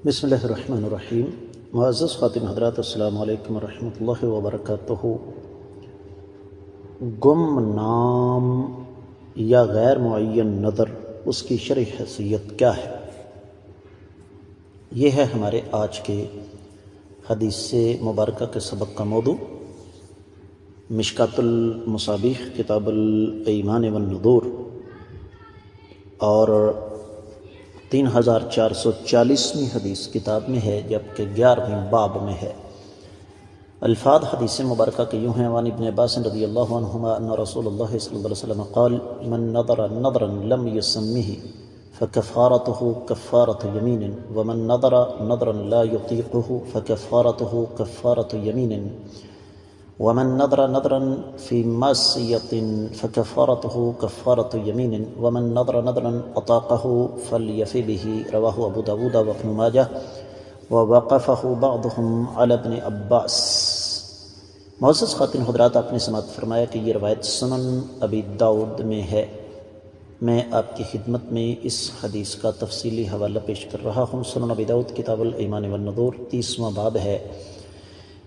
بسم اللہ الرحمن الرحیم۔ معزز خواتین حضرات، السلام علیکم ورحمۃ اللہ وبرکاتہ۔ گم نام یا غیر معین نظر، اس کی شرعی حیثیت کیا ہے؟ یہ ہے ہمارے آج کے حدیث مبارکہ کے سبق کا موضوع۔ مشکات المصابیح کتاب الایمان والنذور اور 3440ویں حدیث کتاب میں ہے، جبکہ 11ویں باب میں ہے۔ الفاظ حدیث مبارکہ کے یوں ہیں: وعن ابن عباس رضی اللہ عنہما ان رسول اللہ صلی اللہ علیہ وسلم قال من نظر نظرا لم يسمه فكفارته كفارة يمين ومن نظر نظرا لا يطيقه فكفارته كفارة يمين ومن نظر نظرا في معصية فكفارته كفارة يمين ومن نظر نظرا أطاقه فليفي به، رواه أبو داود وابن ماجه ووقفه بعضهم على ابن عباس۔ معزز خواتین حضرات، آپ نے سماعت فرمایا کہ یہ روایت سنن ابی داؤد میں ہے۔ میں آپ کی خدمت میں اس حدیث کا تفصیلی حوالہ پیش کر رہا ہوں۔ سنن ابی داؤد کتاب الایمان والنذور 30واں باب ہے۔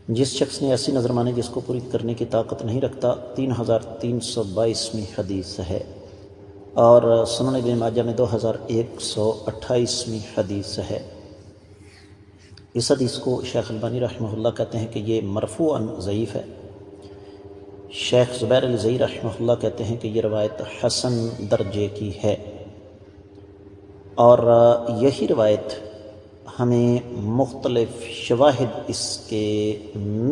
جس شخص نے 80 نظر مانے جس کو پوری کرنے کی طاقت نہیں رکھتا، 3322ویں حدیث ہے، اور سنن ابن ماجہ میں 2128ویں حدیث ہے۔ اس حدیث کو شیخ البانی رحمہ اللہ کہتے ہیں کہ یہ مرفوعاً ضعیف ہے۔ شیخ زبیر الزئی رحمہ اللہ کہتے ہیں کہ یہ روایت حسن درجے کی ہے، اور یہی روایت ہمیں مختلف شواہد اس کے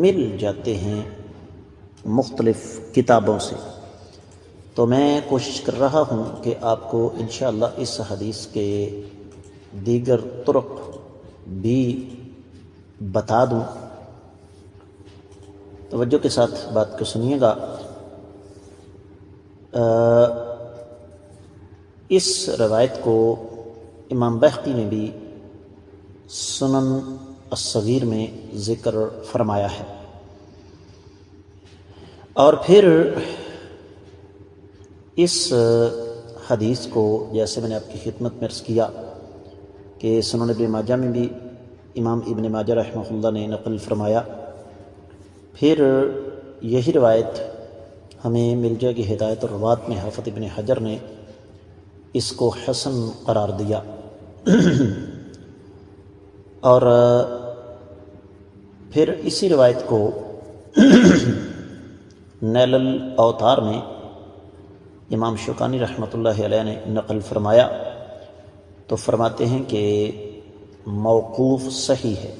مل جاتے ہیں مختلف کتابوں سے۔ تو میں کوشش کر رہا ہوں کہ آپ کو انشاءاللہ اس حدیث کے دیگر طرق بھی بتا دوں۔ توجہ کے ساتھ بات کو سنیے گا۔ اس روایت کو امام بیہقی نے بھی سنن الصغیر میں ذکر فرمایا ہے، اور پھر اس حدیث کو جیسے میں نے آپ کی خدمت میں عرض کیا کہ سنن ابن ماجہ میں بھی امام ابن ماجہ رحمہ اللہ نے نقل فرمایا۔ پھر یہی روایت ہمیں مل جائے گی ہدایت الروات میں۔ حافظ ابن حجر نے اس کو حسن قرار دیا، اور پھر اسی روایت کو نیل الاوتار میں امام شوکانی رحمۃ اللہ علیہ نے نقل فرمایا، تو فرماتے ہیں کہ موقوف صحیح ہے۔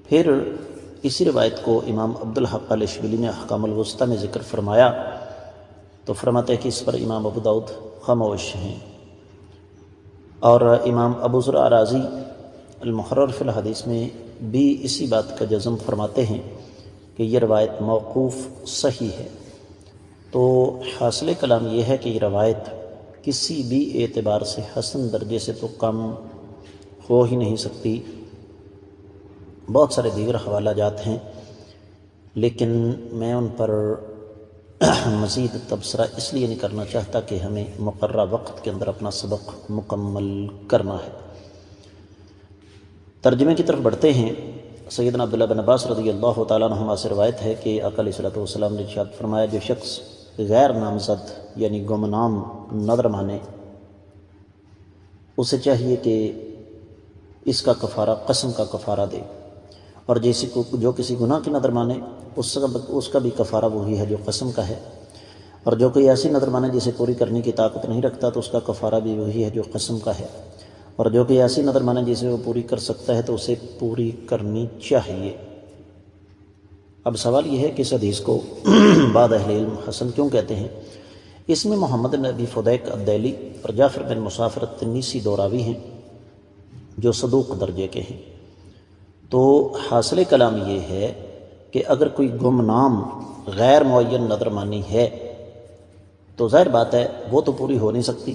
پھر اسی روایت کو امام عبدالحق الاشبیلی نے احکام الوسطی میں ذکر فرمایا، تو فرماتے ہیں کہ اس پر امام ابو داؤد خاموش ہیں، اور امام ابو زرع رازی المحرر فی الحدیث میں بھی اسی بات کا جزم فرماتے ہیں کہ یہ روایت موقوف صحیح ہے۔ تو حاصل کلام یہ ہے کہ یہ روایت کسی بھی اعتبار سے حسن درجے سے تو کم ہو ہی نہیں سکتی۔ بہت سارے دیگر حوالہ جات ہیں، لیکن میں ان پر مزید تبصرہ اس لیے نہیں کرنا چاہتا کہ ہمیں مقررہ وقت کے اندر اپنا سبق مکمل کرنا ہے۔ ترجمے کی طرف بڑھتے ہیں۔ سیدنا عبداللہ بن عباس رضی اللہ تعالیٰ عنہما سے روایت ہے کہ آقا علیہ الصلوۃ والسلام نے ارشاد فرمایا، جو شخص غیر نامزد یعنی گمنام نظر مانے، اسے چاہیے کہ اس کا کفارہ قسم کا کفارہ دے، اور جو کسی گناہ کی نظر مانے اس کا بھی کفارہ وہی ہے جو قسم کا ہے، اور جو کوئی ایسی نظر مانے جسے پوری کرنے کی طاقت نہیں رکھتا تو اس کا کفارہ بھی وہی ہے جو قسم کا ہے، اور جو کوئی ایسی نظر مانے جسے وہ پوری کر سکتا ہے تو اسے پوری کرنی چاہیے۔ اب سوال یہ ہے کہ اس حدیث کو بعض اہل علم حسن کیوں کہتے ہیں؟ اس میں محمد بن ابی فدیک الدیلی اور جعفر بن مسافر التنیسی دو راوی ہیں جو صدوق درجے کے ہیں۔ تو حاصل کلام یہ ہے کہ اگر کوئی گمنام غیر معین نظر مانی ہے تو ظاہر بات ہے وہ تو پوری ہو نہیں سکتی،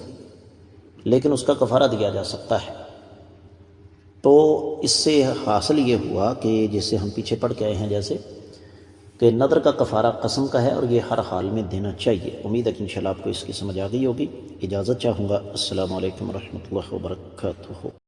لیکن اس کا کفارہ دیا جا سکتا ہے۔ تو اس سے حاصل یہ ہوا کہ جسے ہم پیچھے پڑھ کے آئے ہیں، جیسے کہ نظر کا کفارہ قسم کا ہے، اور یہ ہر حال میں دینا چاہیے۔ امید ہے کہ انشاءاللہ آپ کو اس کی سمجھ آ گئی ہوگی۔ اجازت چاہوں گا۔ السلام علیکم ورحمۃ اللہ وبرکاتہ۔